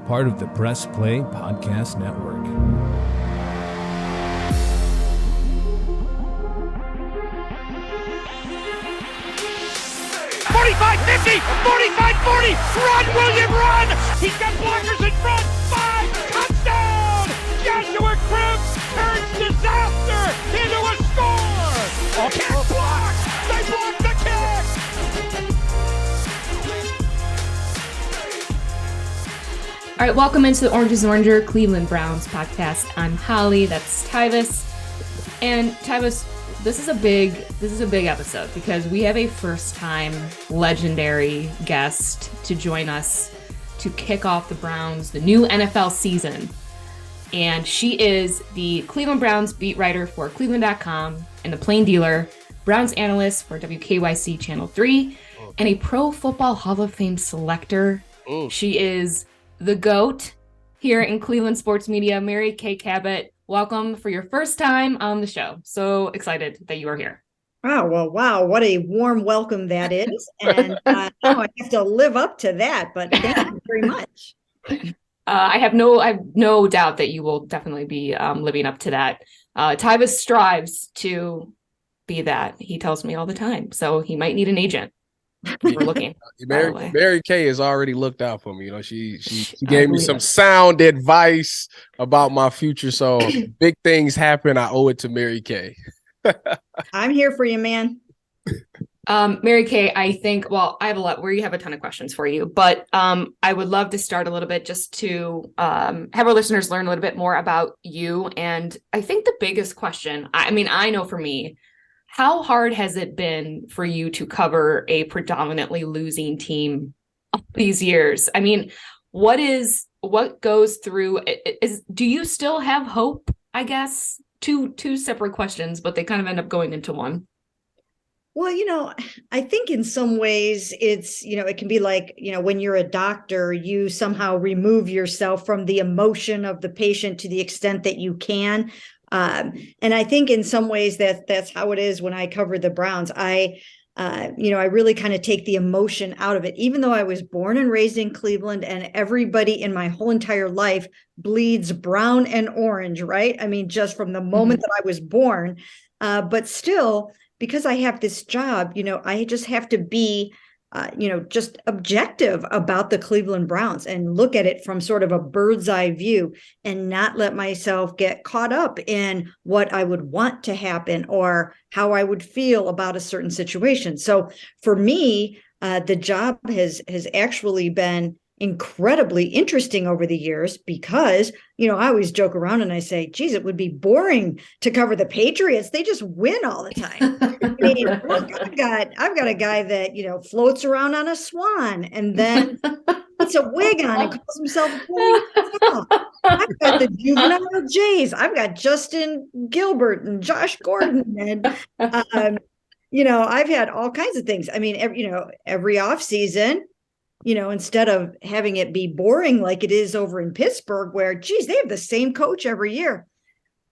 part of the Press Play Podcast Network. "45, 50, 45, 40, run, William, run! He's got blockers in front, 5, touchdown! Joshua Cribs turns disaster into a score! Kick blocked! They blocked the kick! All right, welcome into the Orange is Oranger Cleveland Browns podcast. I'm Holly, that's Tyvis. And Tyvis, this is a big episode because we have a first-time legendary guest to join us to kick off the Browns, the new NFL season. And she is the Cleveland Browns beat writer for Cleveland.com and the Plain Dealer, Browns analyst for WKYC Channel 3, and a Pro Football Hall of Fame selector. She is the GOAT here in Cleveland sports media. Kay Cabot, welcome for your first time on the show. So excited that you are here. Oh, well, wow. What a warm welcome that is. And I have to live up to that, but thank you very much. I have no doubt that you will definitely be living up to that. Tyvis strives to be that. He tells me all the time. So he might need an agent. We're looking. Mary Kay has already looked out for me. You know, she gave me some sound advice about my future. So big things happen. I owe it to Mary Kay. I'm here for you, man. Mary Kay, I think, I have a ton of questions for you, but I would love to start a little bit just to have our listeners learn a little bit more about you. And I think the biggest question, I know for me, how hard has it been for you to cover a predominantly losing team all these years? I mean, what goes through do you still have hope? I guess two separate questions, but they kind of end up going into one. Well, I think in some ways it's, it can be like, when you're a doctor, you somehow remove yourself from the emotion of the patient to the extent that you can. And I think in some ways that's how it is when I cover the Browns. I really kind of take the emotion out of it, even though I was born and raised in Cleveland and everybody in my whole entire life bleeds brown and orange, right? I mean, just from the moment that I was born, but still, because I have this job, I just have to be just objective about the Cleveland Browns and look at it from sort of a bird's eye view and not let myself get caught up in what I would want to happen or how I would feel about a certain situation. So for me, the job has actually been incredibly interesting over the years because, I always joke around and I say, geez, it would be boring to cover the Patriots. They just win all the time. I mean, look, I've got a guy that, floats around on a swan and then puts a wig on and calls himself a pony. I've got the juvenile Jays. I've got Justin Gilbert and Josh Gordon. And, I've had all kinds of things. I mean, every off season, instead of having it be boring like it is over in Pittsburgh, where, geez, they have the same coach every year.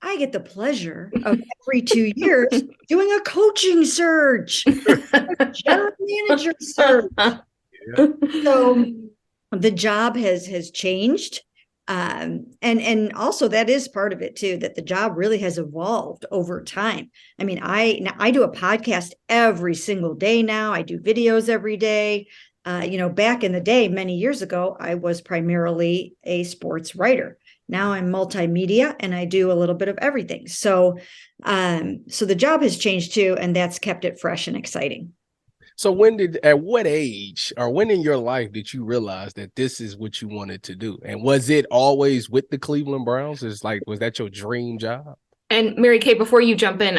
I get the pleasure of every 2 years doing a coaching search, a general manager search. Yeah. So the job has changed. And also that is part of it too, that the job really has evolved over time. I mean, I do a podcast every single day now. I do videos every day. Back in the day, many years ago, I was primarily a sports writer. Now I'm multimedia and I do a little bit of everything. So the job has changed too, and that's kept it fresh and exciting. So at what age or when in your life did you realize that this is what you wanted to do? And was it always with the Cleveland Browns? Was that your dream job? And Mary Kay, before you jump in,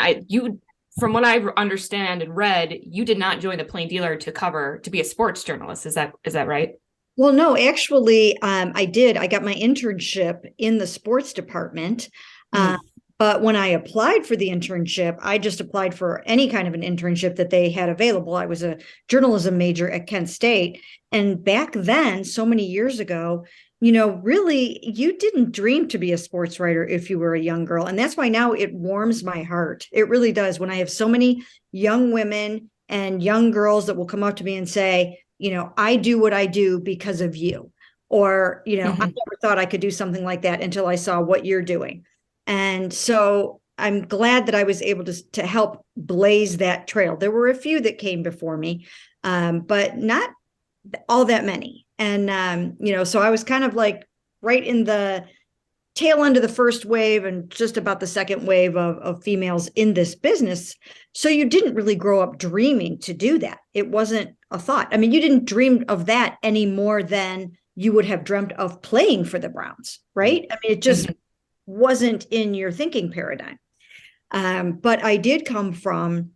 from what I understand and read, you did not join the Plain Dealer to be a sports journalist. Is that right? Well, no, actually, I did. I got my internship in the sports department. But when I applied for the internship, I just applied for any kind of an internship that they had available. I was a journalism major at Kent State. And back then, so many years ago, really, you didn't dream to be a sports writer if you were a young girl. And that's why now it warms my heart. It really does. When I have so many young women and young girls that will come up to me and say, I do what I do because of you. or, I Mhm. never thought I could do something like that until I saw what you're doing. And so I'm glad that I was able to help blaze that trail. There were a few that came before me, but not all that many. And, so I was kind of like right in the tail end of the first wave and just about the second wave of females in this business. So you didn't really grow up dreaming to do that. It wasn't a thought. I mean, you didn't dream of that any more than you would have dreamt of playing for the Browns, right? I mean, it just wasn't in your thinking paradigm. But I did come from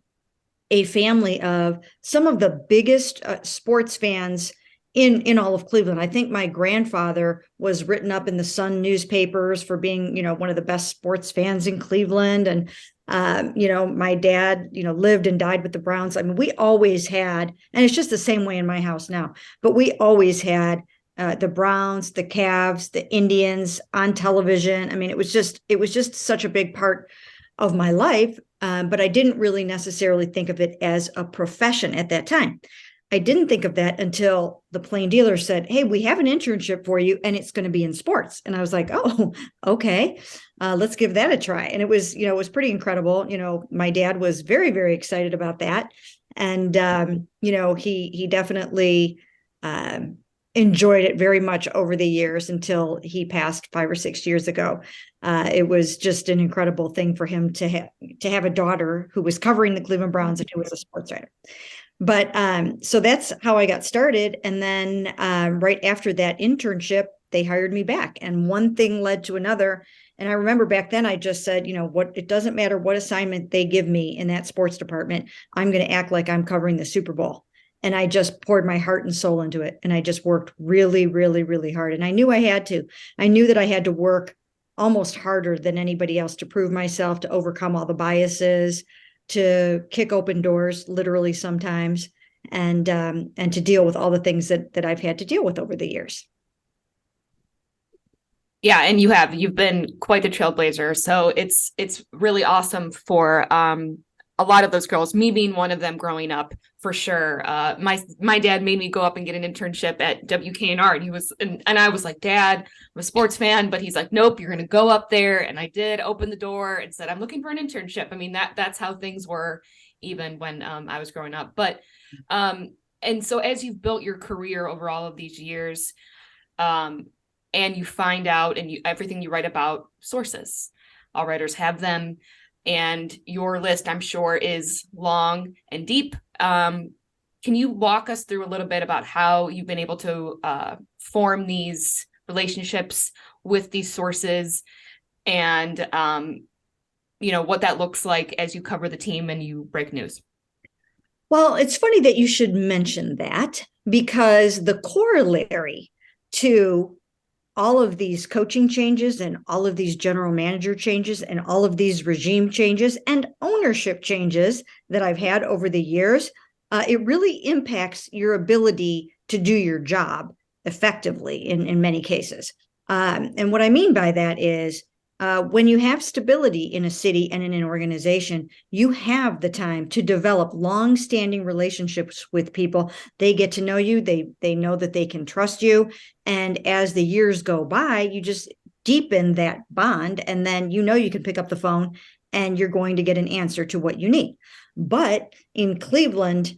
a family of some of the biggest sports fans in all of Cleveland. I think my grandfather was written up in the Sun newspapers for being, one of the best sports fans in Cleveland. And, my dad, lived and died with the Browns. I mean, we always had, and it's just the same way in my house now, but we always had the Browns, the Cavs, the Indians on television. I mean, it was just such a big part of my life. But I didn't really necessarily think of it as a profession at that time. I didn't think of that until the Plain Dealer said, "Hey, we have an internship for you and it's going to be in sports." And I was like, "Oh, okay, let's give that a try." And it was pretty incredible. My dad was very, very excited about that. And, he definitely enjoyed it very much over the years until he passed 5 or 6 years ago. It was just an incredible thing for him to have a daughter who was covering the Cleveland Browns and who was a sports writer. But so that's how I got started. And then right after that internship, they hired me back, and one thing led to another. And I remember back then I just said, it doesn't matter what assignment they give me in that sports department, I'm going to act like I'm covering the Super Bowl. And I just poured my heart and soul into it. And I just worked really, really, really hard. And I knew I had to. I knew that I had to work almost harder than anybody else to prove myself, to overcome all the biases, to kick open doors, literally sometimes, and to deal with all the things that I've had to deal with over the years. Yeah, and you've been quite the trailblazer. So it's really awesome for a lot of those girls, me being one of them growing up, for sure. My dad made me go up and get an internship at WKNR, and he was, and I was like, "Dad, I'm a sports fan," but he's like, "Nope, you're going to go up there." And I did open the door and said, "I'm looking for an internship." I mean, that's how things were even when I was growing up. But and so as you've built your career over all of these years, and you find out, and everything you write about sources, all writers have them. And your list, I'm sure, is long and deep. Can you walk us through a little bit about how you've been able to form these relationships with these sources, and what that looks like as you cover the team and you break news? Well, it's funny that you should mention that, because the corollary to all of these coaching changes and all of these general manager changes and all of these regime changes and ownership changes that I've had over the years, it really impacts your ability to do your job effectively in many cases. And what I mean by that is when you have stability in a city and in an organization, you have the time to develop long-standing relationships with people. They get to know you. They know that they can trust you. And as the years go by, you just deepen that bond. And then you can pick up the phone and you're going to get an answer to what you need. But in Cleveland,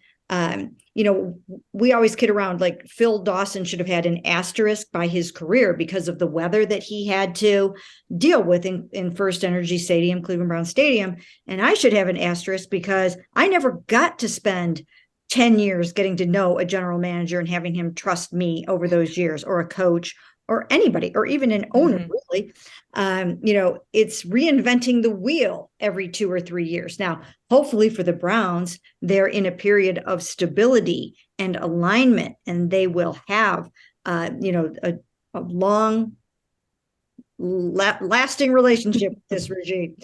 we always kid around like Phil Dawson should have had an asterisk by his career because of the weather that he had to deal with in First Energy Stadium, Cleveland Browns Stadium. And I should have an asterisk because I never got to spend 10 years getting to know a general manager and having him trust me over those years, or a coach, or anybody, or even an owner, really. It's reinventing the wheel every 2 or 3 years. Now, hopefully for the Browns, they're in a period of stability and alignment, and they will have, a long, lasting relationship with this regime.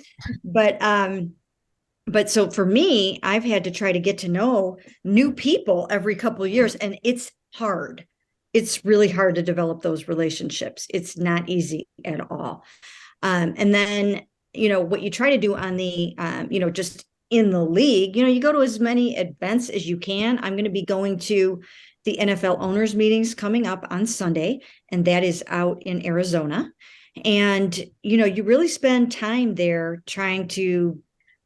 But so for me, I've had to try to get to know new people every couple of years, and it's hard. It's really hard to develop those relationships. It's not easy at all. And then, what you try to do on the, just in the league, you go to as many events as you can. I'm going to be going to the NFL owners meetings coming up on Sunday, and that is out in Arizona. And, you really spend time there trying to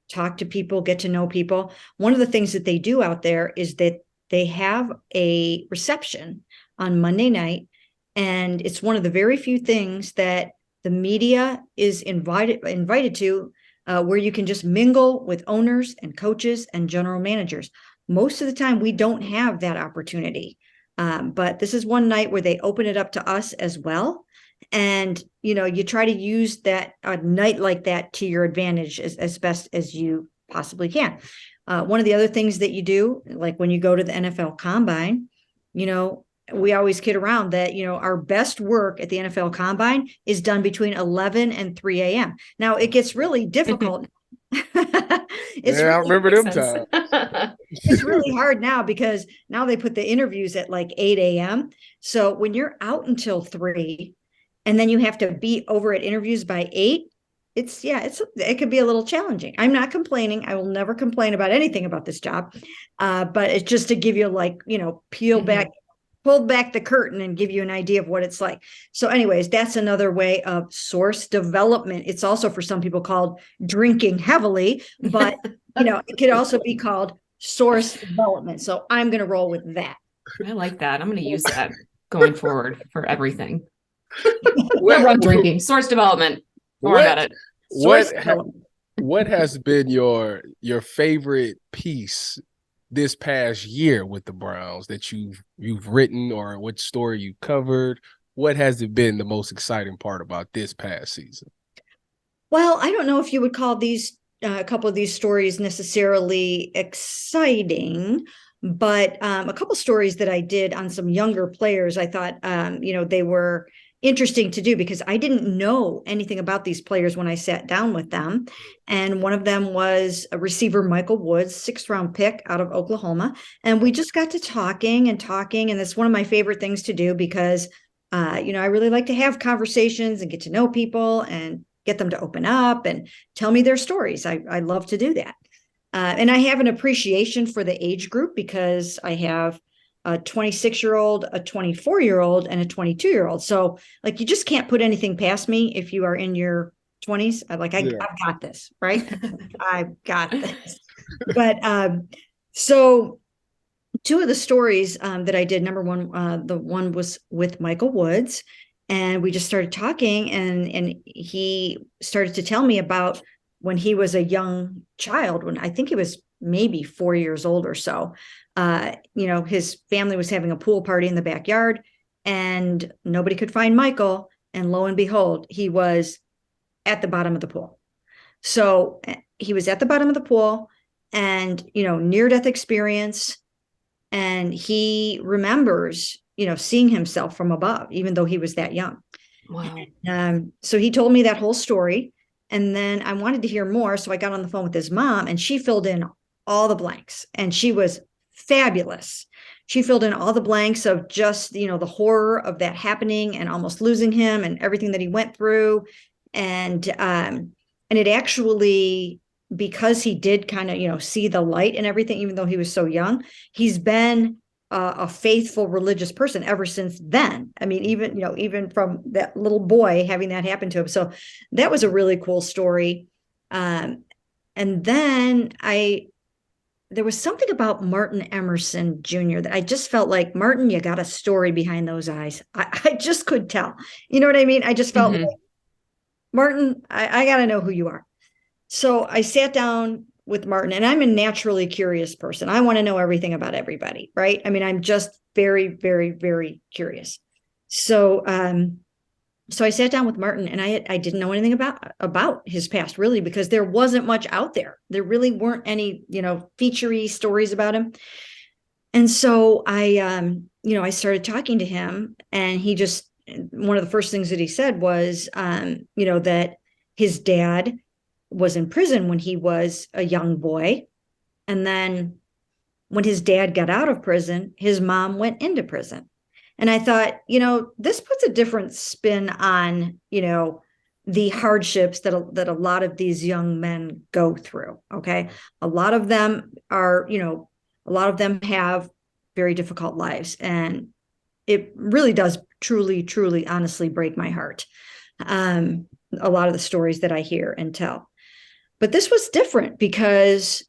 talk to people, get to know people. One of the things that they do out there is that they have a reception on Monday night. And it's one of the very few things that the media is invited to, where you can just mingle with owners and coaches and general managers. Most of the time, we don't have that opportunity. But this is one night where they open it up to us as well. And, you try to use that a night like that to your advantage as best as you possibly can. One of the other things that you do, like when you go to the NFL Combine, we always kid around that, our best work at the NFL Combine is done between 11 and 3 a.m. Now, it gets really difficult. I remember them times. It's really hard now because now they put the interviews at like 8 a.m. So when you're out until 3 and then you have to be over at interviews by 8, it could be a little challenging. I'm not complaining. I will never complain about anything about this job. But it's just to give you pull back the curtain and give you an idea of what it's like. So anyways, that's another way of source development. It's also for some people called drinking heavily, but it could also be called source development. So I'm going to roll with that. I like that. I'm going to use that going forward for everything. Rum drinking, source development. More about it. What has been your favorite piece this past year with the Browns that you've written, or what story you covered? What has it been the most exciting part about this past season? Well, I don't know if you would call these a couple of these stories necessarily exciting, but a couple stories that I did on some younger players, I thought they were interesting to do because I didn't know anything about these players when I sat down with them. And one of them was a receiver, Michael Woods, 6th-round pick out of Oklahoma. And we just got to talking. And it's one of my favorite things to do because, I really like to have conversations and get to know people and get them to open up and tell me their stories. I love to do that. And I have an appreciation for the age group because I have a 26-year-old, a 24-year-old, and a 22-year-old. So like, you just can't put anything past me if you are in your 20s. I've got this, right? I've got this. But so two of the stories that I did, number one, the one was with Michael Woods, and we just started talking, and he started to tell me about when he was a young child, when I think he was maybe 4 years old or so. His family was having a pool party in the backyard and nobody could find Michael. And lo and behold, he was at the bottom of the pool. So he was at the bottom of the pool and, near-death experience. And he remembers, seeing himself from above, even though he was that young. Wow. So he told me that whole story. And then I wanted to hear more. So I got on the phone with his mom and she filled in all the blanks. And she was fabulous. She filled in all the blanks of just, the horror of that happening and almost losing him and everything that he went through. And it actually, because he did kind of, see the light and everything, even though he was so young, he's been a faithful religious person ever since then. I mean, even from that little boy having that happen to him. So that was a really cool story. And then there was something about Martin Emerson Jr. that I just felt like, Martin, you got a story behind those eyes. I just could tell. You know what I mean? I just felt like, Martin, I got to know who you are. So I sat down with Martin, and I'm a naturally curious person. I want to know everything about everybody, right? I mean, I'm just very, very, very curious. So I sat down with Martin, and I didn't know anything about his past, really, because there wasn't much out there. There really weren't any, feature-y stories about him. And so I started talking to him, and one of the first things that he said was, that his dad was in prison when he was a young boy. And then when his dad got out of prison, his mom went into prison. And I thought, this puts a different spin on, the hardships that a lot of these young men go through. Okay. A lot of them have very difficult lives. And it really does truly, truly, honestly break my heart. A lot of the stories that I hear and tell. But this was different because,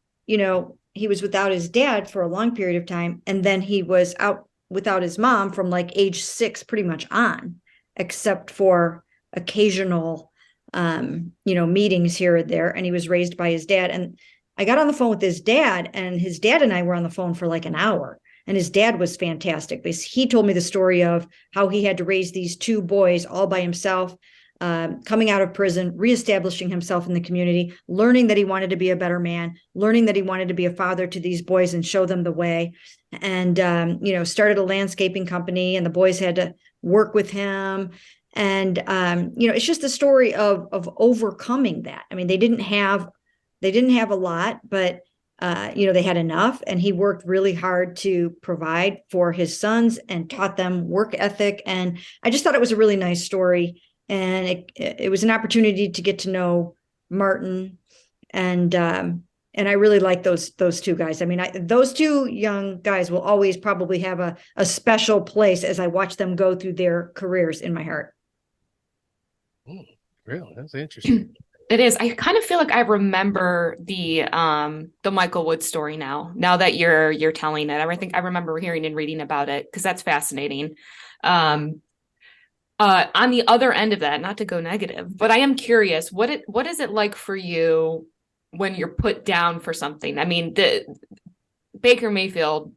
he was without his dad for a long period of time. And then he was out without his mom from like age 6 pretty much on, except for occasional, meetings here and there. And he was raised by his dad. And I got on the phone with his dad, and his dad and I were on the phone for like an hour. And his dad was fantastic because he told me the story of how he had to raise these 2 boys all by himself, coming out of prison, reestablishing himself in the community, learning that he wanted to be a better man, learning that he wanted to be a father to these boys and show them the way. And, started a landscaping company, and the boys had to work with him. And, it's just a story of overcoming that. I mean, they didn't have a lot, but, they had enough, and he worked really hard to provide for his sons and taught them work ethic. And I just thought it was a really nice story. And it was an opportunity to get to know Martin, and I really like those 2 guys. I mean, those 2 young guys will always probably have a special place as I watch them go through their careers in my heart. Really, that's interesting. It is. I kind of feel like I remember the Michael Wood story now that you're telling it. I think I remember hearing and reading about it because that's fascinating. On the other end of that, not to go negative, but I am curious, what is it like for you when you're put down for something? I mean, the Baker Mayfield,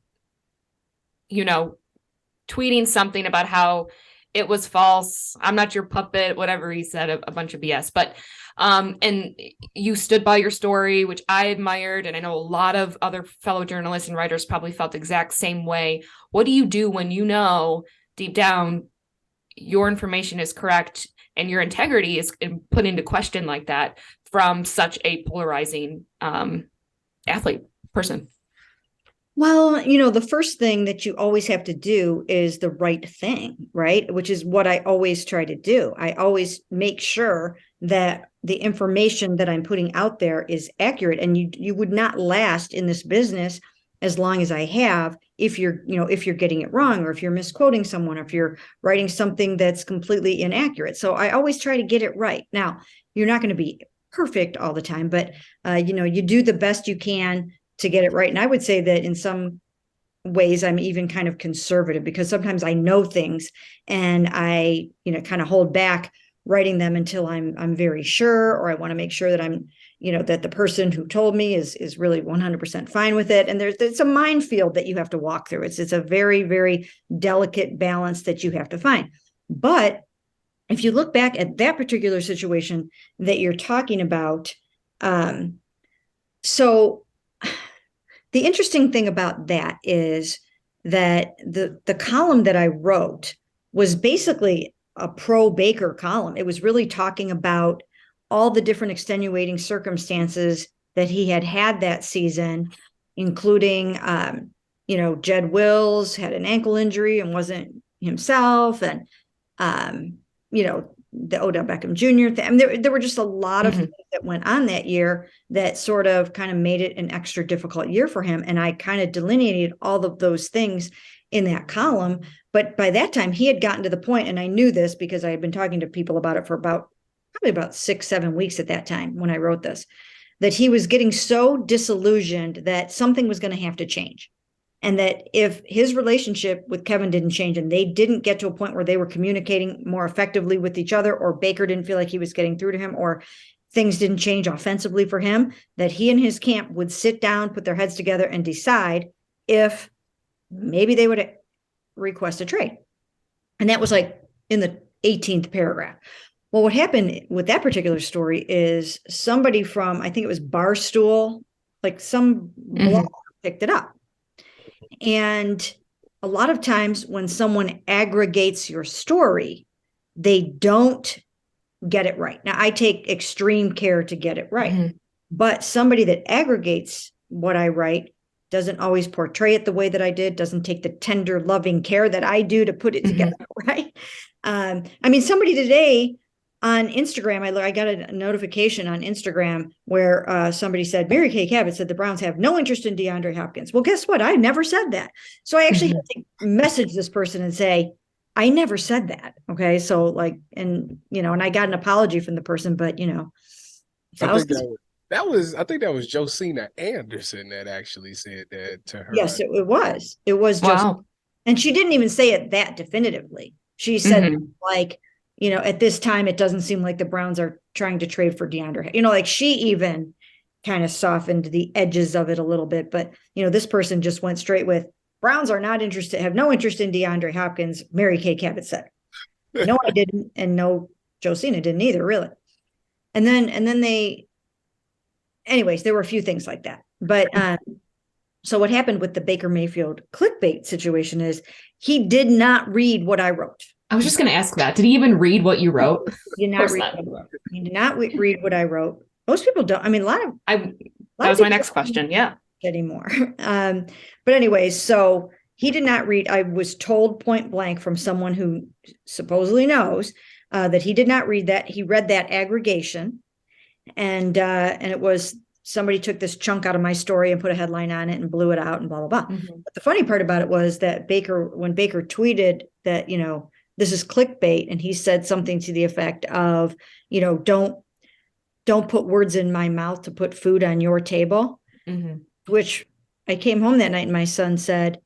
tweeting something about how it was false. I'm not your puppet, whatever he said, a bunch of BS. But and you stood by your story, which I admired, and I know a lot of other fellow journalists and writers probably felt the exact same way. What do you do when deep down your information is correct and your integrity is put into question like that from such a polarizing athlete person? Well, the first thing that you always have to do is the right thing, right? Which is what I always try to do. I always make sure that the information that I'm putting out there is accurate. And you would not last in this business as long as I have if you're getting it wrong, or if you're misquoting someone, or if you're writing something that's completely inaccurate. So I always try to get it right. Now, you're not going to be perfect all the time, but you do the best you can to get it right. And I would say that in some ways I'm even kind of conservative, because sometimes I know things and I, kind of hold back writing them until I'm very sure, or I want to make sure that I'm, that the person who told me is really 100% fine with it. And there's a minefield that you have to walk through. It's a very, very delicate balance that you have to find. But if you look back at that particular situation that you're talking about, so the interesting thing about that is that the column that I wrote was basically a pro Baker column. It was really talking about all the different extenuating circumstances that he had that season, including, Jed Wills had an ankle injury and wasn't himself. And, the Odell Beckham Jr. thing. I mean, there were just a lot of things that went on that year that sort of kind of made it an extra difficult year for him. And I kind of delineated all of those things in that column. But by that time, he had gotten to the point, and I knew this because I had been talking to people about it for probably about 6-7 weeks at that time when I wrote this, that he was getting so disillusioned that something was going to have to change. And that if his relationship with Kevin didn't change and they didn't get to a point where they were communicating more effectively with each other, or Baker didn't feel like he was getting through to him, or things didn't change offensively for him, that he and his camp would sit down, put their heads together, and decide if maybe they would request a trade. And that was like in the 18th paragraph. Well, what happened with that particular story is somebody from, I think it was Barstool, like some blog picked it up. And a lot of times when someone aggregates your story, they don't get it right. Now, I take extreme care to get it right, but somebody that aggregates what I write doesn't always portray it the way that I did, doesn't take the tender, loving care that I do to put it together, right? I mean, somebody today on Instagram, I got a notification on Instagram where somebody said, Mary Kay Cabot said the Browns have no interest in DeAndre Hopkins. Well, guess what? I never said that. So I actually had to message this person and say, I never said that. Okay. So like, and I got an apology from the person, but I think that was Josina Anderson that actually said that to her. Yes, it was. It was just, Wow. and she didn't even say it that definitively. She said like, at this time, it doesn't seem like the Browns are trying to trade for DeAndre. Like she even kind of softened the edges of it a little bit. But, this person just went straight with Browns are not interested, have no interest in DeAndre Hopkins. Mary Kay Cabot said, no, I didn't. And no, Josina didn't either, really. And then anyways, there were a few things like that. But so what happened with the Baker Mayfield clickbait situation is he did not read what I wrote. I was just going to ask that. Did he even read what you wrote? He did not read what I wrote. He did not read what I wrote. Most people don't. I mean, that was my next question. Yeah. Anymore. But anyways, so he did not read. I was told point blank from someone who supposedly knows that he did not read that. He read that aggregation, and it was somebody took this chunk out of my story and put a headline on it and blew it out and blah blah blah. But the funny part about it was that when Baker tweeted that this is clickbait, and he said something to the effect of don't put words in my mouth to put food on your table. Which I came home that night and my son said,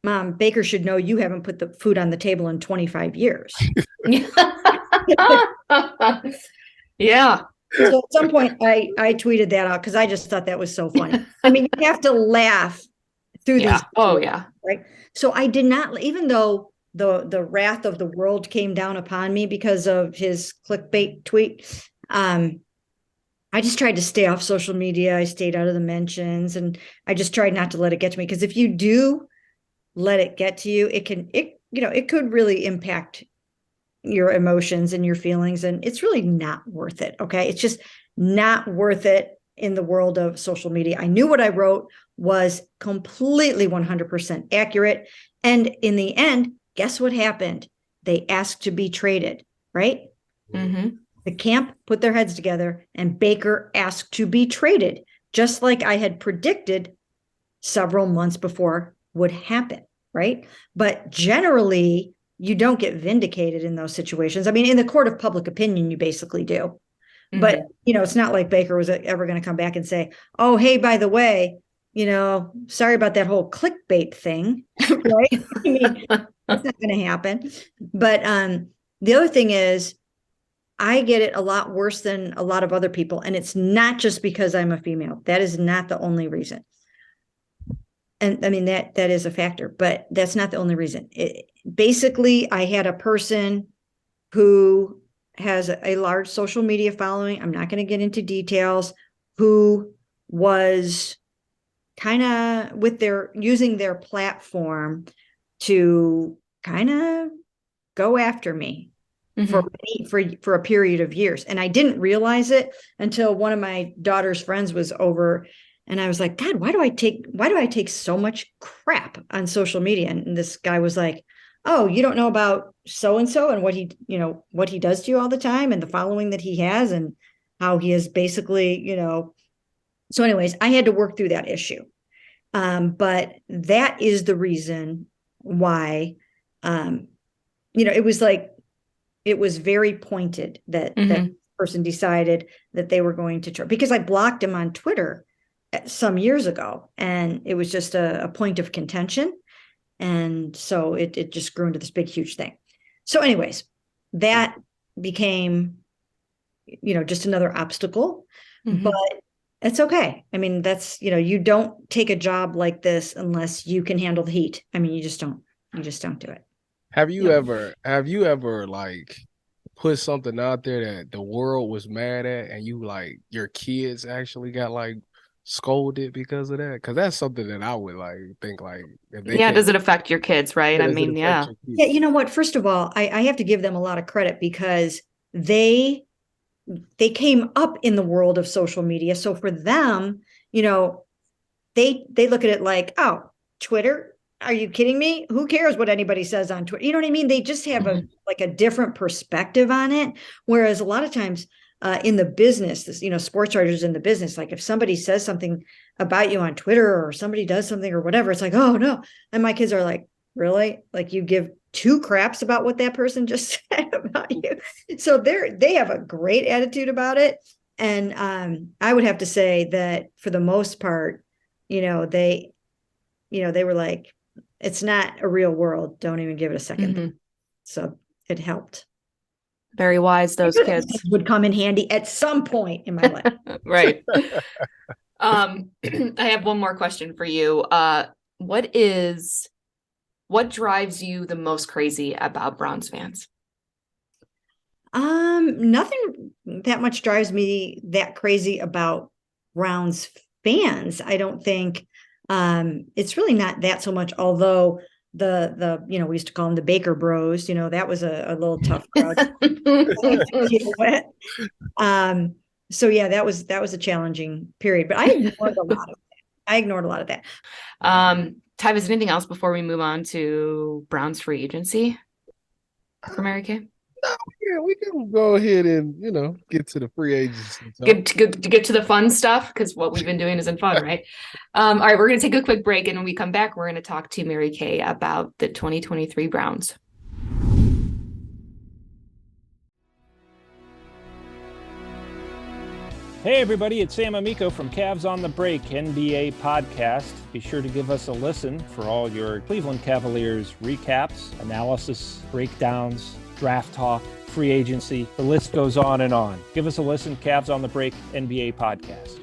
Mom, Baker should know you haven't put the food on the table in 25 years. Yeah. So at some point I tweeted that out because I just thought that was so funny. I mean, you have to laugh through these. Oh, yeah. Right. So I did not, even though the wrath of the world came down upon me because of his clickbait tweet, I just tried to stay off social media. I stayed out of the mentions, and I just tried not to let it get to me. Because if you do let it get to you, it could really impact your emotions and your feelings, and it's really not worth it. Okay. It's just not worth it in the world of social media. I knew what I wrote was completely 100% accurate. And in the end, guess what happened? They asked to be traded, right? The camp put their heads together and Baker asked to be traded, just like I had predicted several months before would happen, right? But generally, you don't get vindicated in those situations. I mean, in the court of public opinion, you basically do. But, it's not like Baker was ever going to come back and say, oh, hey, by the way, sorry about that whole clickbait thing, right? I mean, that's not going to happen. But the other thing is, I get it a lot worse than a lot of other people. And it's not just because I'm a female. That is not the only reason. And I mean, that is a factor, but that's not the only reason. Basically, I had a person who has a large social media following. I'm not going to get into details, who was kind of using their platform to kind of go after me. For a period of years. And I didn't realize it until one of my daughter's friends was over, and I was like, God, why do I take so much crap on social media? And this guy was like, oh, you don't know about so-and-so and what he does to you all the time and the following that he has and how he is basically, so anyways, I had to work through that issue. But that is the reason why, it was very pointed that that person decided that they were going to try, because I blocked him on Twitter some years ago, and it was just a point of contention. And so it just grew into this big, huge thing. So anyways, that became, just another obstacle, but it's okay. I mean, that's, you don't take a job like this unless you can handle the heat. I mean, you just don't do it. Have you ever like put something out there that the world was mad at, and your kids actually got like scolded because of that? Because that's something that I would think if they does it affect your kids, right? I mean, yeah. You know what? First of all, I have to give them a lot of credit because they came up in the world of social media. So for them, they look at it like, oh, Twitter, are you kidding me? Who cares what anybody says on Twitter? You know what I mean? They just have a different perspective on it. Whereas a lot of times in the business, sports writers in the business, like if somebody says something about you on Twitter or somebody does something or whatever, it's like, oh no. And my kids are like, really? Like you give two craps about what that person just said about you. So they have a great attitude about it. And I would have to say that for the most part, they were like, it's not a real world. Don't even give it a second. So it helped. Very wise, those kids. Would come in handy at some point in my life. Right. I have one more question for you. What drives you the most crazy about Browns fans? Nothing that much drives me that crazy about Browns fans. I don't think it's really not that so much, although the we used to call them the Baker Bros, that was a little tough crowd to deal with. So yeah, that was a challenging period, but I ignored a lot of that. Tyvis, anything else before we move on to Browns free agency for Mary Kay? No, yeah, we can go ahead and get to the free agency. Get to the fun stuff, because what we've been doing isn't fun, right? All right, we're going to take a quick break, and when we come back, we're going to talk to Mary Kay about the 2023 Browns. Hey everybody, it's Sam Amico from Cavs on the Break NBA podcast. Be sure to give us a listen for all your Cleveland Cavaliers recaps, analysis, breakdowns, draft talk, free agency. The list goes on and on. Give us a listen, Cavs on the Break NBA podcast.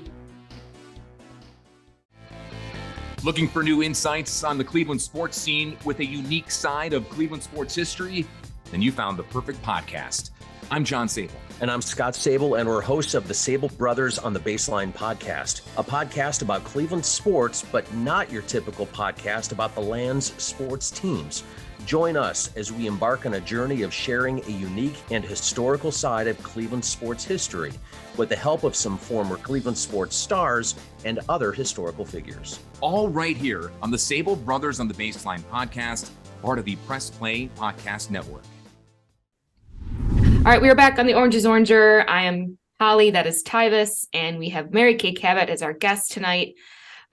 Looking for new insights on the Cleveland sports scene with a unique side of Cleveland sports history? Then you found the perfect podcast. I'm John Sable. And I'm Scott Sable, and we're hosts of the Sable Brothers on the Baseline podcast, a podcast about Cleveland sports, but not your typical podcast about the land's sports teams. Join us as we embark on a journey of sharing a unique and historical side of Cleveland sports history with the help of some former Cleveland sports stars and other historical figures. All right here on the Sable Brothers on the Baseline podcast, part of the Press Play Podcast Network. All right, we are back on the Orange is Oranger. I am Holly, that is Tyvis, and we have Mary Kay Cabot as our guest tonight.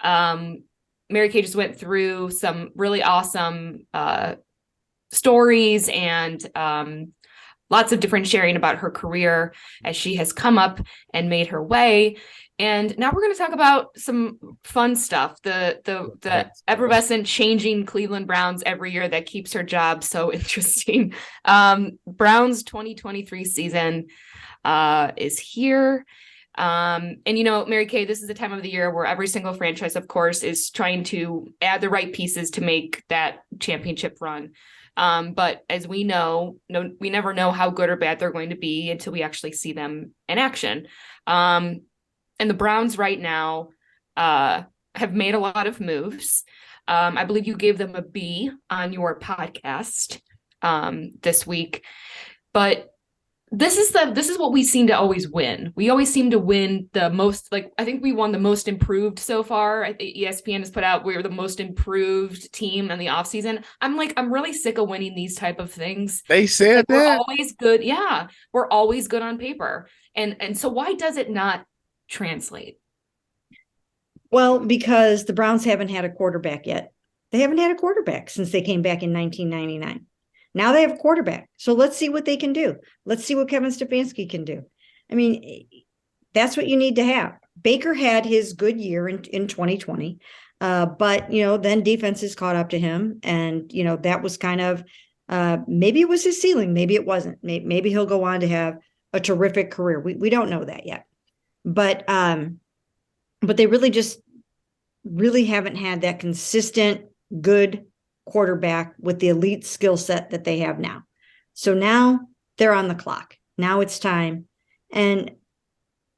Mary Kay just went through some really awesome stories and lots of different sharing about her career as she has come up and made her way. And now we're going to talk about some fun stuff, the effervescent changing Cleveland Browns every year that keeps her job so interesting. Browns 2023 season is here. And Mary Kay, this is the time of the year where every single franchise, of course, is trying to add the right pieces to make that championship run. But as we know, we never know how good or bad they're going to be until we actually see them in action. And the Browns right now have made a lot of moves. I believe you gave them a B on your podcast this week. But this is what we seem to always win. We always seem to win the most. Like, I think we won the most improved so far. I think ESPN has put out we're the most improved team in the offseason. I'm really sick of winning these type of things. They said that. We're always good. Yeah, we're always good on paper. And so why does it not translate? Well, because the Browns haven't had a quarterback yet. They haven't had a quarterback since they came back in 1999. Now they have a quarterback. So let's see what they can do. Let's see what Kevin Stefanski can do. I mean, that's what you need to have. Baker had his good year in 2020. But, then defenses caught up to him. And, that was kind of, maybe it was his ceiling. Maybe it wasn't. Maybe he'll go on to have a terrific career. We don't know that yet. But they really haven't had that consistent, good quarterback with the elite skill set that they have now. So now they're on the clock. Now it's time. And,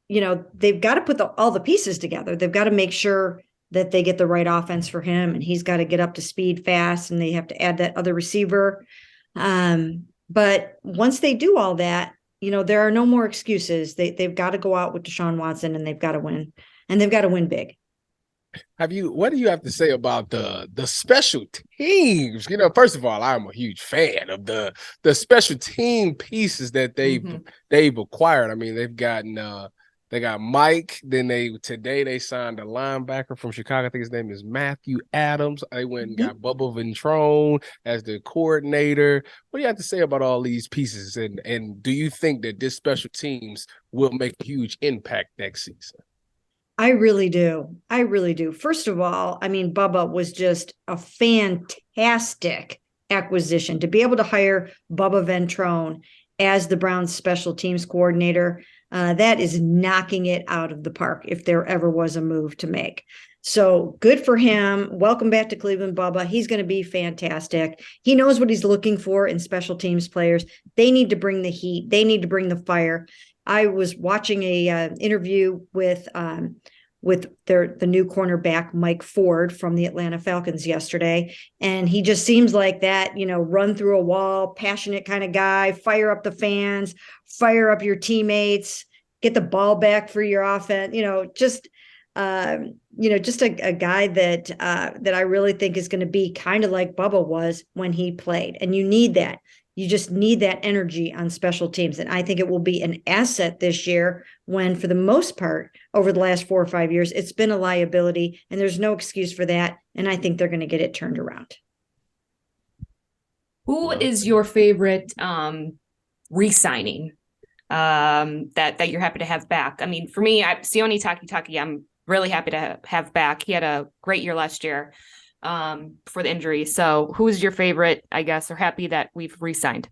they've got to put all the pieces together. They've got to make sure that they get the right offense for him, and he's got to get up to speed fast, and they have to add that other receiver. But once they do all that, there are no more excuses. They've got to go out with Deshaun Watson, and they've got to win, and they've got to win big. What do you have to say about the special teams? You know, first of all, I'm a huge fan of the special team pieces that they've acquired. I mean, they got Mike, then today they signed a linebacker from Chicago. I think his name is Matthew Adams. They went and got Bubba Ventrone as the coordinator. What do you have to say about all these pieces? And do you think that this special teams will make a huge impact next season? I really do. I really do. First of all, I mean, Bubba was just a fantastic acquisition. To be able to hire Bubba Ventrone as the Browns special teams coordinator, that is knocking it out of the park if there ever was a move to make. So good for him. Welcome back to Cleveland, Bubba. He's going to be fantastic. He knows what he's looking for in special teams players. They need to bring the heat. They need to bring the fire. I was watching a interview with the new cornerback, Mike Ford from the Atlanta Falcons yesterday. And he just seems like that, run through a wall, passionate kind of guy, fire up the fans, fire up your teammates, get the ball back for your offense, just a guy that I really think is going to be kind of like Bubba was when he played. And you need that. You just need that energy on special teams. And I think it will be an asset this year when, for the most part, over the last 4 or 5 years, it's been a liability, and there's no excuse for that. And I think they're going to get it turned around. Who is your favorite re-signing that you're happy to have back? I mean, for me, Sione Takitaki, I'm really happy to have back. He had a great year last year for the injury. So who's your favorite, I guess, or happy that we've re-signed?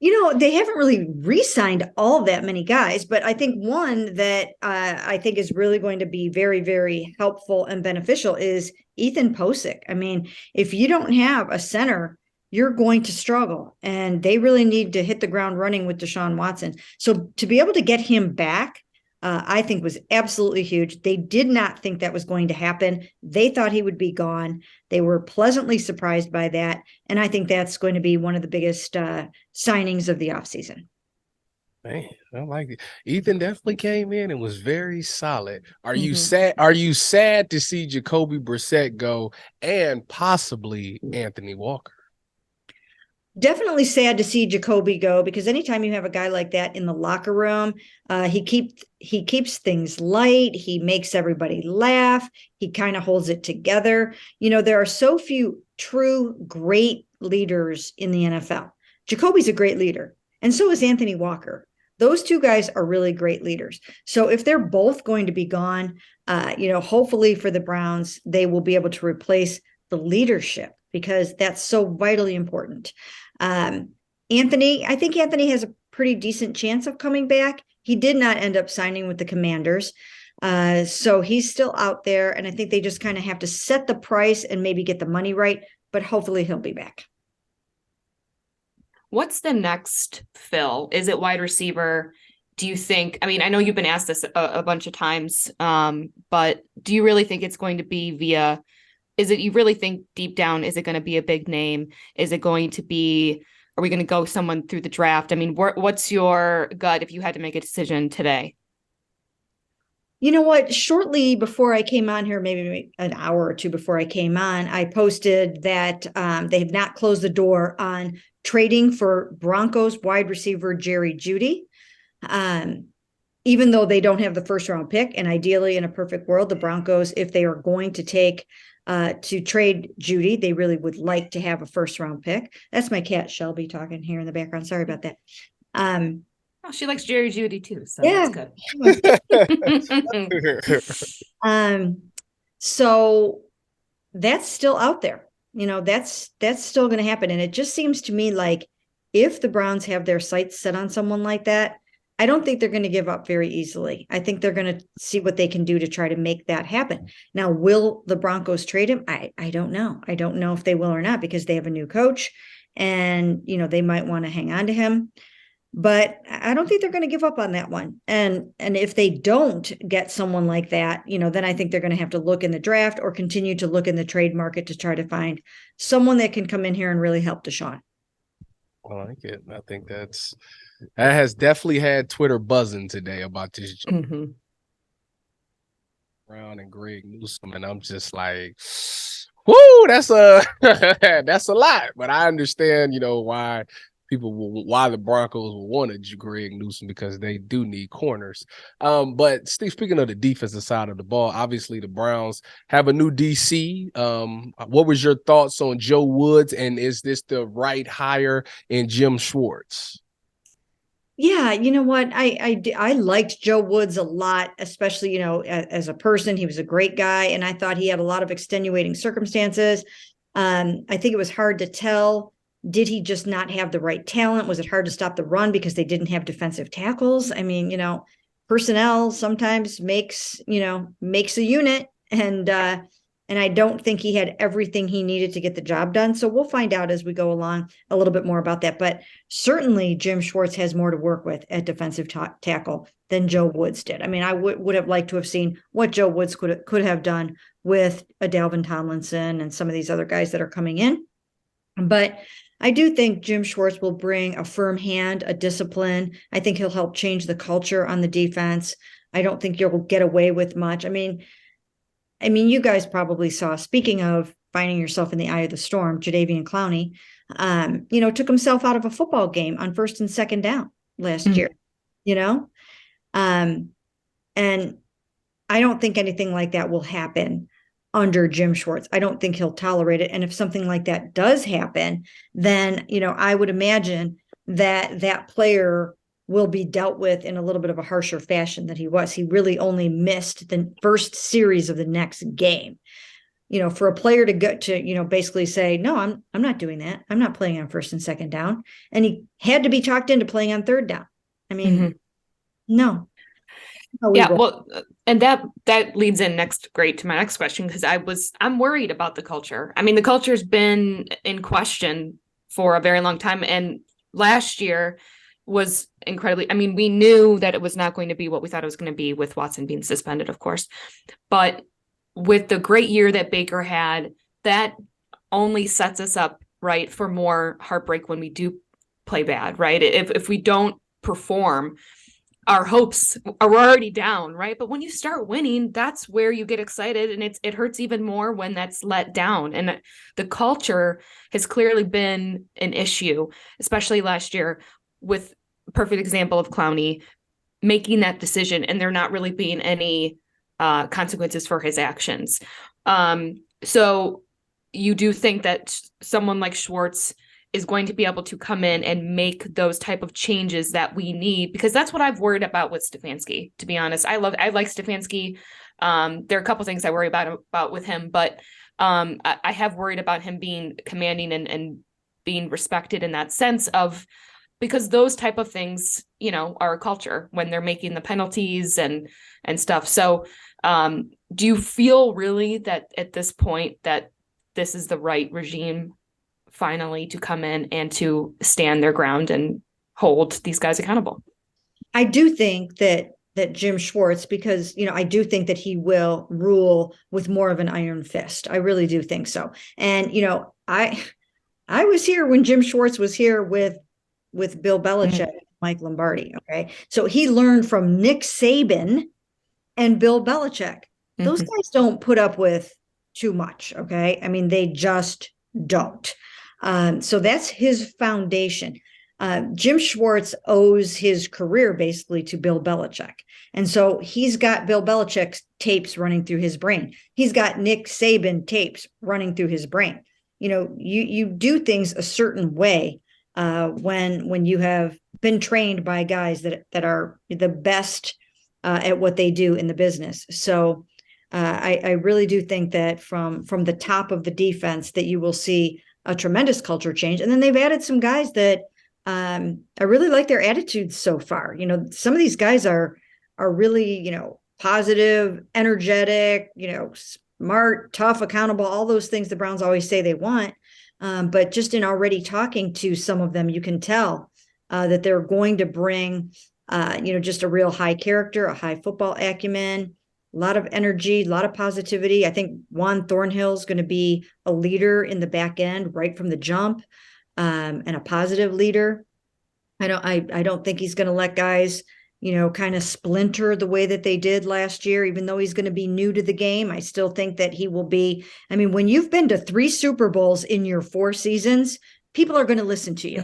They haven't really re-signed all that many guys, but I think one that I think is really going to be very, very helpful and beneficial is Ethan Posick. I mean, if you don't have a center, you're going to struggle, and they really need to hit the ground running with Deshaun Watson. So to be able to get him back, I think was absolutely huge. They did not think that was going to happen. They thought he would be gone. They were pleasantly surprised by that. And I think that's going to be one of the biggest signings of the offseason. Man, I like it. Ethan definitely came in and was very solid. Are you sad? Are you sad to see Jacoby Brissett go and possibly Anthony Walker? Definitely sad to see Jacoby go, because anytime you have a guy like that in the locker room, he keeps things light. He makes everybody laugh. He kind of holds it together. There are so few true great leaders in the NFL. Jacoby's a great leader, and so is Anthony Walker. Those two guys are really great leaders. So if they're both going to be gone, hopefully for the Browns, they will be able to replace the leadership, because that's so vitally important. I think Anthony has a pretty decent chance of coming back. He did not end up signing with the Commanders. So he's still out there, and I think they just kind of have to set the price and maybe get the money right, but hopefully he'll be back. What's the next fill? Is it wide receiver? Do you think, I mean, I know you've been asked this a bunch of times, but do you really think it's going to be you really think deep down, is it going to be a big name? Is it going to be, are we going to go someone through the draft? I mean, what's your gut if you had to make a decision today? You know what? Shortly before I came on here, maybe an hour or two before I came on, I posted that they have not closed the door on trading for Broncos wide receiver Jerry Jeudy. Even though they don't have the first round pick, and ideally in a perfect world, the Broncos, if they are going to trade Jeudy, they really would like to have a first round pick. That's my cat Shelby talking here in the background. Sorry about that. She likes Jerry Jeudy too, so yeah. That's good. So that's still out there. That's still going to happen. And it just seems to me like if the Browns have their sights set on someone like that, I don't think they're going to give up very easily. I think they're going to see what they can do to try to make that happen. Now, will the Broncos trade him? I don't know. I don't know if they will or not, because they have a new coach, and, they might want to hang on to him. But I don't think they're going to give up on that one. And if they don't get someone like that, then I think they're going to have to look in the draft or continue to look in the trade market to try to find someone that can come in here and really help Deshaun. I like it. I think that has definitely had Twitter buzzing today about this. Brown and Greg Newsome, and I'm just like, whoo, that's a that's a lot. But I understand, why why the Broncos will want Greg Newsome, because they do need corners. But Steve, speaking of the defensive side of the ball, obviously the Browns have a new DC. What was your thoughts on Joe Woods, and is this the right hire in Jim Schwartz? Yeah, you know what? I liked Joe Woods a lot, especially, as a person. He was a great guy, and I thought he had a lot of extenuating circumstances. I think it was hard to tell. Did he just not have the right talent? Was it hard to stop the run because they didn't have defensive tackles? I mean, personnel sometimes makes a unit, and I don't think he had everything he needed to get the job done. So we'll find out as we go along a little bit more about that. But certainly Jim Schwartz has more to work with at defensive tackle than Joe Woods did. I mean, I would have liked to have seen what Joe Woods could have done with a Dalvin Tomlinson and some of these other guys that are coming in. But I do think Jim Schwartz will bring a firm hand, a discipline. I think he'll help change the culture on the defense. I don't think you'll get away with much. I mean, you guys probably saw, speaking of finding yourself in the eye of the storm, Jadeveon Clowney, took himself out of a football game on 1st and 2nd down last year, and I don't think anything like that will happen under Jim Schwartz. I don't think he'll tolerate it. And if something like that does happen, then, I would imagine that player will be dealt with in a little bit of a harsher fashion than he was. He really only missed the first series of the next game. For a player to go to, basically say, no, I'm not doing that. I'm not playing on 1st and 2nd down. And he had to be talked into playing on 3rd down. I mean, no. Yeah, well, and that leads in to my next question, because I'm worried about the culture. I mean, the culture's been in question for a very long time. And last year was incredibly, we knew that it was not going to be what we thought it was going to be, with Watson being suspended, of course. But with the great year that Baker had, that only sets us up, right, for more heartbreak when we do play bad, right? If we don't perform, our hopes are already down, right? But when you start winning, that's where you get excited, and it hurts even more when that's let down. And the culture has clearly been an issue, especially last year, with a perfect example of Clowney making that decision and there not really being any consequences for his actions. So you do think that someone like Schwartz is going to be able to come in and make those type of changes that we need, because that's what I've worried about with Stefanski, to be honest. I like Stefanski. There are a couple things I worry about with him, but I have worried about him being commanding and being respected in that sense of, because those type of things, are a culture when they're making the penalties and stuff. So do you feel really that at this point that this is the right regime finally to come in and to stand their ground and hold these guys accountable? I do think that Jim Schwartz, because, I do think that he will rule with more of an iron fist. I really do think so. And, I was here when Jim Schwartz was here with Bill Belichick, Mike Lombardi. Okay. So he learned from Nick Saban and Bill Belichick. Those guys don't put up with too much. Okay. I mean, they just don't. So that's his foundation. Jim Schwartz owes his career basically to Bill Belichick. And so he's got Bill Belichick's tapes running through his brain. He's got Nick Saban tapes running through his brain. You do things a certain way when you have been trained by guys that are the best at what they do in the business. So I really do think that from the top of the defense that you will see a tremendous culture change. And then they've added some guys that I really like their attitudes so far. Some of these guys are really, positive, energetic, smart, tough, accountable, all those things the Browns always say they want. But just in already talking to some of them, you can tell that they're going to bring, just a real high character, a high football acumen, a lot of energy, a lot of positivity. I think Juan Thornhill is going to be a leader in the back end right from the jump, and a positive leader. I don't think he's going to let guys, kind of splinter the way that they did last year. Even though he's going to be new to the game, I still think that he will be. I mean, when you've been to 3 Super Bowls in your 4 seasons, people are going to listen to you,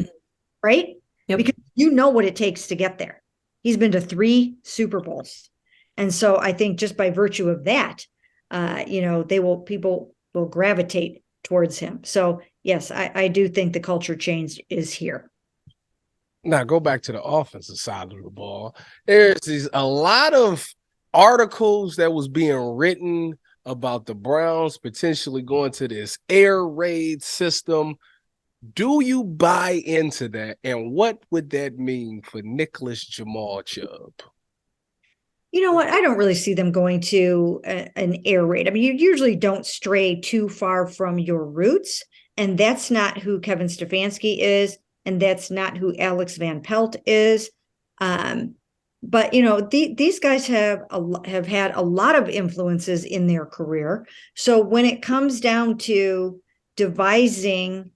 right? Yep. Because you know what it takes to get there. He's been to 3 Super Bowls. And so I think just by virtue of that, people will gravitate towards him. So yes, I do think the culture change is here. Now go back to the offensive side of the ball. There's a lot of articles that was being written about the Browns potentially going to this air raid system. Do you buy into that? And what would that mean for Nicholas Jamal Chubb? You know what? I don't really see them going to an air raid. I mean, you usually don't stray too far from your roots. And that's not who Kevin Stefanski is. And that's not who Alex Van Pelt is. But, these guys have had a lot of influences in their career. So when it comes down to devising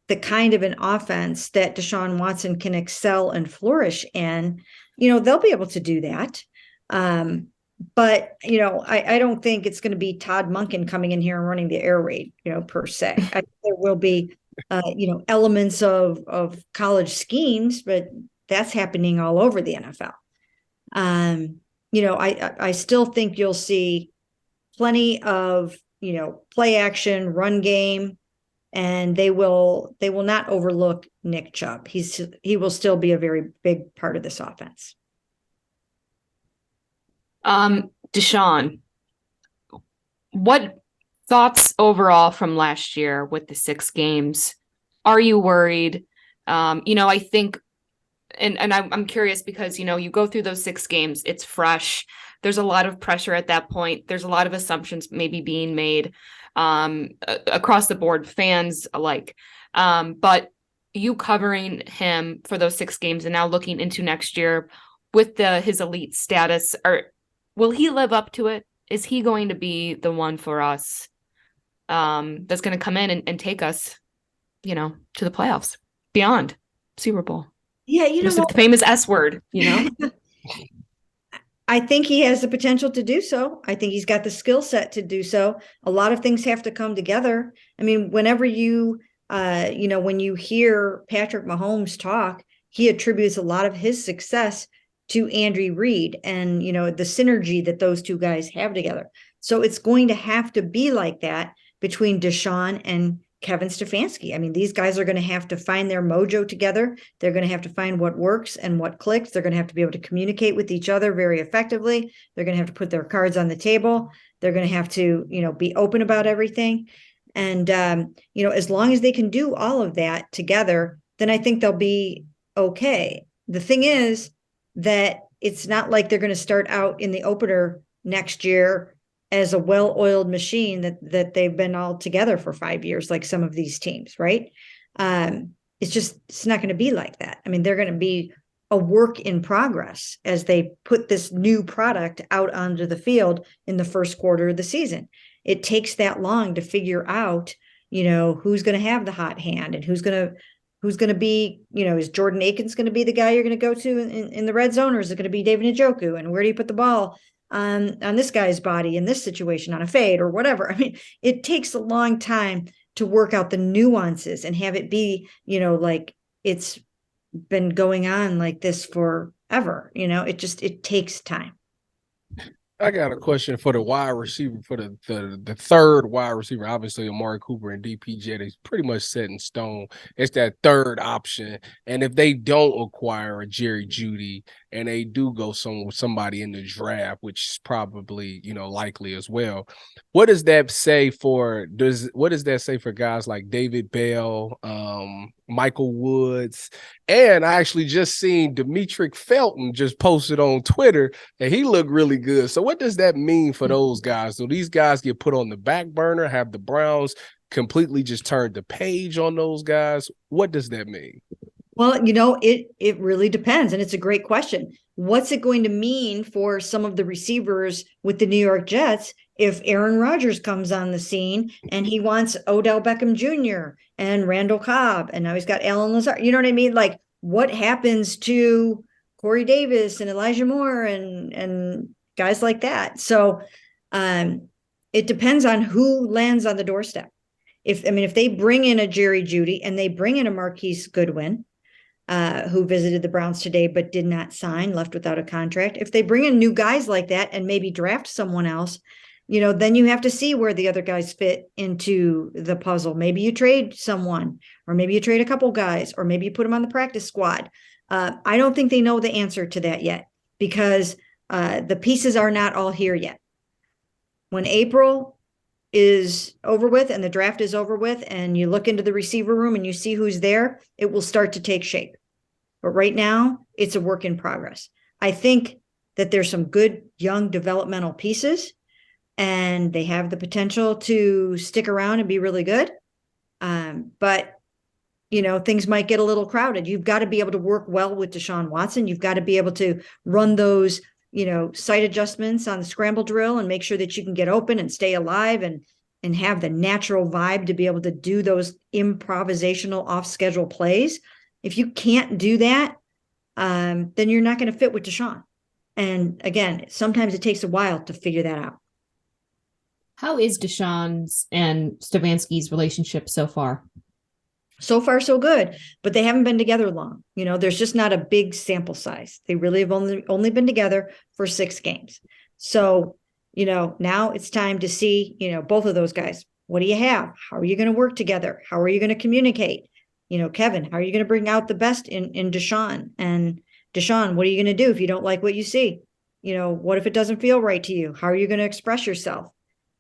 the kind of an offense that Deshaun Watson can excel and flourish in, they'll be able to do that. But I don't think it's going to be Todd Monken coming in here and running the air raid, per se. I think there will be, elements of college schemes, but that's happening all over the NFL. I still think you'll see plenty of, play action, run game, and they will not overlook Nick Chubb. He will still be a very big part of this offense. Deshaun, what thoughts overall from last year with the 6 games? Are you worried? I think, and I'm curious because, you go through those 6 games, it's fresh. There's a lot of pressure at that point. There's a lot of assumptions maybe being made across the board, fans alike. But you covering him for those 6 games and now looking into next year with his elite status, will he live up to it? Is he going to be the one for us that's going to come in and take us, to the playoffs, beyond Super Bowl? Yeah, the famous S word, I think he has the potential to do so. I think he's got the skill set to do so. A lot of things have to come together. I mean, whenever when you hear Patrick Mahomes talk, he attributes a lot of his success to Andy Reid and, the synergy that those two guys have together. So it's going to have to be like that between Deshaun and Kevin Stefanski. I mean, these guys are going to have to find their mojo together. They're going to have to find what works and what clicks. They're going to have to be able to communicate with each other very effectively. They're going to have to put their cards on the table. They're going to have to, be open about everything. And, as long as they can do all of that together, then I think they'll be okay. The thing is that it's not like they're going to start out in the opener next year as a well-oiled machine that they've been all together for 5 years, like some of these teams, right? It's not going to be like that. I mean, they're going to be a work in progress as they put this new product out onto the field in the first quarter of the season. It takes that long to figure out, who's going to have the hot hand and who's going to be, is Jordan Akins going to be the guy you're going to go to in the red zone, or is it going to be David Njoku? And where do you put the ball on this guy's body in this situation on a fade or whatever? I mean, it takes a long time to work out the nuances and have it be, like it's been going on like this forever. It takes time. I got a question for the wide receiver, for the third wide receiver. Obviously, Amari Cooper and DPJ is pretty much set in stone. It's that third option. And if they don't acquire a Jerry Jeudy and they do go somebody in the draft, which is probably, likely as well, what does that say for guys like David Bell, Michael Woods? And I actually just seen Demetric Felton just posted on Twitter and he looked really good. So what does that mean for those guys? Do these guys get put on the back burner? Have the Browns completely just turned the page on those guys? What does that mean? Well, it really depends. And it's a great question. What's it going to mean for some of the receivers with the New York Jets if Aaron Rodgers comes on the scene and he wants Odell Beckham Jr. and Randall Cobb, and now he's got Alan Lazard? You know what I mean? Like, what happens to Corey Davis and Elijah Moore and guys like that. So it depends on who lands on the doorstep. If they bring in a Jerry Jeudy and they bring in a Marquise Goodwin, who visited the Browns today but did not sign, left without a contract. If they bring in new guys like that and maybe draft someone else, then you have to see where the other guys fit into the puzzle. Maybe you trade someone, or maybe you trade a couple guys, or maybe you put them on the practice squad. I don't think they know the answer to that yet, because the pieces are not all here yet. When April is over with and the draft is over with and you look into the receiver room and you see who's there, it will start to take shape. But right now, it's a work in progress. I think that there's some good young developmental pieces, and they have the potential to stick around and be really good. But things might get a little crowded. You've got to be able to work well with Deshaun Watson. You've got to be able to run those sight adjustments on the scramble drill and make sure that you can get open and stay alive and have the natural vibe to be able to do those improvisational off-schedule plays. If you can't do that, then you're not going to fit with Deshaun. And again, sometimes it takes a while to figure that out. How is Deshaun's and Stefanski's relationship so far? So far, so good, but they haven't been together long. There's just not a big sample size. They really have only been together for 6 games. So, now it's time to see, both of those guys. What do you have? How are you going to work together? How are you going to communicate? Kevin, how are you going to bring out the best in Deshaun? And Deshaun, what are you going to do if you don't like what you see? What if it doesn't feel right to you? How are you going to express yourself?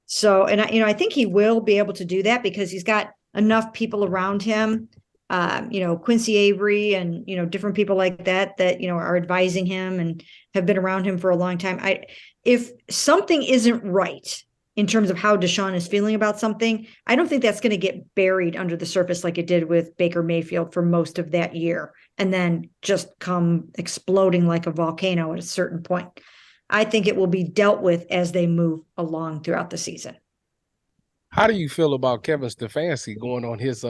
So, and I think he will be able to do that because he's got enough people around him, Quincy Avery and, different people like that, are advising him and have been around him for a long time. If something isn't right in terms of how Deshaun is feeling about something, I don't think that's going to get buried under the surface like it did with Baker Mayfield for most of that year and then just come exploding like a volcano at a certain point. I think it will be dealt with as they move along throughout the season. How do you feel about Kevin Stefanski going on his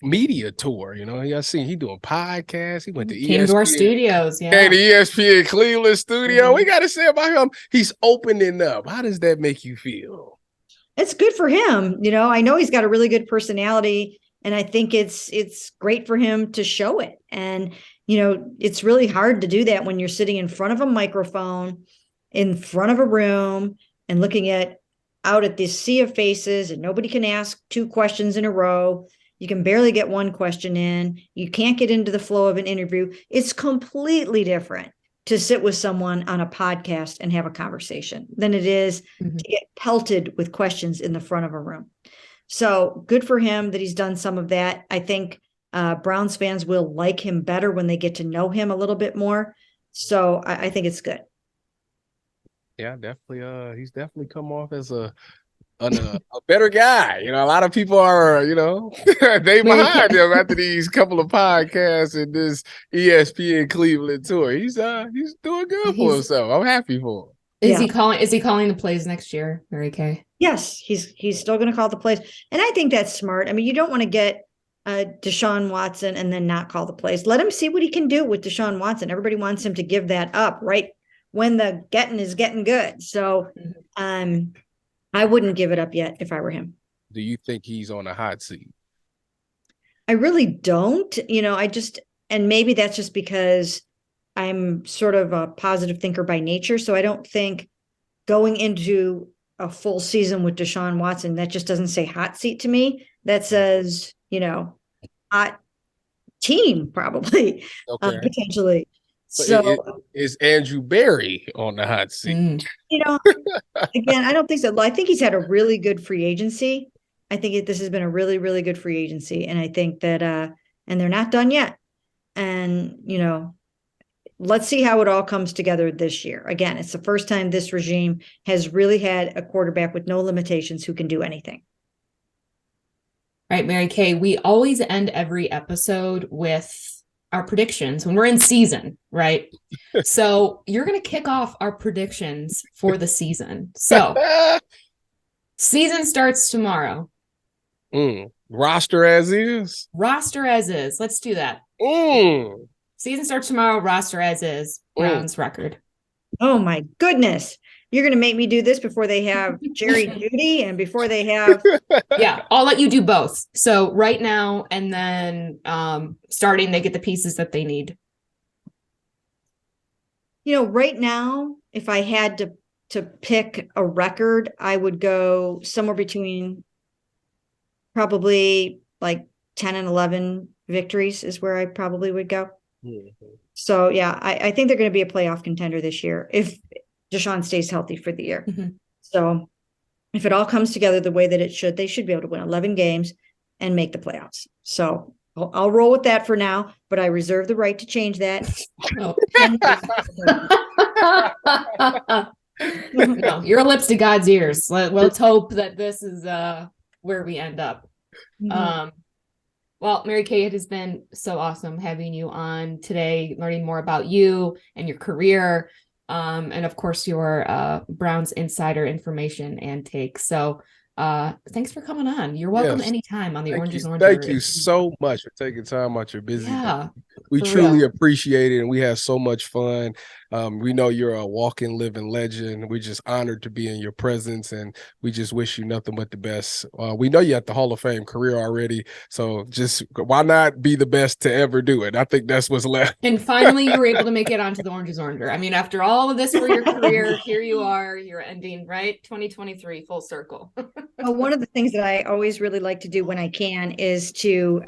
media tour? I seen he doing podcasts. He went to Came ESPN. to our studios, yeah. Came to ESPN Cleveland studio. Mm-hmm. We got to say about him. He's opening up. How does that make you feel? It's good for him. I know he's got a really good personality, and I think it's great for him to show it. And, it's really hard to do that when you're sitting in front of a microphone, in front of a room, and looking out at this sea of faces, and nobody can ask 2 questions in a row. You can barely get 1 question in. You can't get into the flow of an interview. It's completely different to sit with someone on a podcast and have a conversation than it is to get pelted with questions in the front of a room. So good for him that he's done some of that. I think Browns fans will like him better when they get to know him a little bit more. So I think it's good. Yeah, definitely. He's definitely come off as a better guy. A lot of people are, they behind him after these couple of podcasts and this ESPN Cleveland tour. He's doing good for himself. I'm happy for him. Is he calling the plays next year, Mary Kay? Yes, he's still going to call the plays. And I think that's smart. I mean, you don't want to get Deshaun Watson and then not call the plays. Let him see what he can do with Deshaun Watson. Everybody wants him to give that up, right? When the getting is getting good. So I wouldn't give it up yet if I were him. Do you think he's on a hot seat? I really don't. And maybe that's just because I'm sort of a positive thinker by nature. So I don't think going into a full season with Deshaun Watson, that just doesn't say hot seat to me. That says, hot team probably, potentially. So is Andrew Berry on the hot seat? Again, I don't think so. I think he's had a really good free agency. I think this has been a really, really good free agency. And I think that, and they're not done yet. And, let's see how it all comes together this year. Again, it's the first time this regime has really had a quarterback with no limitations who can do anything. All right, Mary Kay, we always end every episode with our predictions when we're in season, right? So you're going to kick off our predictions for the season. So season starts tomorrow. Roster as is. Roster as is. Let's do that. Season starts tomorrow. Roster as is. Browns record. Oh my goodness. You're going to make me do this before they have Jerry Jeudy and before they have. Yeah, I'll let you do both. So right now, and then starting, they get the pieces that they need. Right now, if I had to pick a record, I would go somewhere between probably like 10 and 11 victories is where I probably would go. Mm-hmm. So, yeah, I think they're going to be a playoff contender this year if Deshaun stays healthy for the year. Mm-hmm. So if it all comes together the way that it should, they should be able to win 11 games and make the playoffs. So I'll roll with that for now, but I reserve the right to change that. No, your lips to God's ears. Let's hope that this is where we end up. Mm-hmm. Well, Mary Kay, it has been so awesome having you on today, learning more about you and your career, and of course your Browns insider information and take. So thanks for coming on. You're welcome anytime on the Orange is Orange. Thank you so much for taking time out your busy day. We truly appreciate it, and we had so much fun. We know you're a walking, living legend. We're just honored to be in your presence, and we just wish you nothing but the best. We know you at the Hall of Fame career already, so just why not be the best to ever do it? I think that's what's left. And finally, you were able to make it onto the Orange is Oranger. I mean, after all of this for your career, here you are. You're ending, right? 2023, full circle. Well, one of the things that I always really like to do when I can is to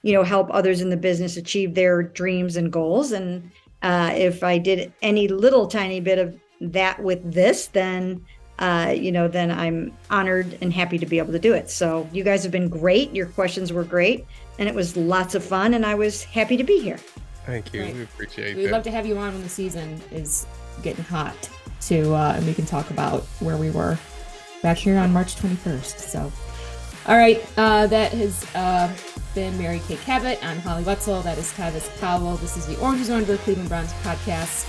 help others in the business achieve their dreams and goals. And if I did any little tiny bit of that with this, then I'm honored and happy to be able to do it. So you guys have been great. Your questions were great, and it was lots of fun, and I was happy to be here. Thank you. Right. We appreciate We'd love to have you on when the season is getting hot too, and we can talk about where we were back here on March 21st. So, all right, that has been Mary Kay Cabot. I'm Holly Wetzel. That is Tyvis Powell. This is the Orange is Orange Cleveland Browns podcast.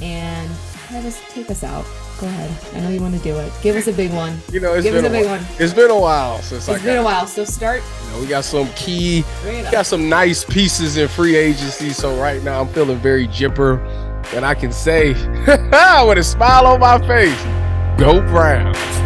And Tyvis, take us out. Go ahead. I know you want to do it. Give us a big one. Give us a big one. It's been a while since it's been a while. So start. We got some some nice pieces in free agency. So right now I'm feeling very jipper, and I can say with a smile on my face, go Browns.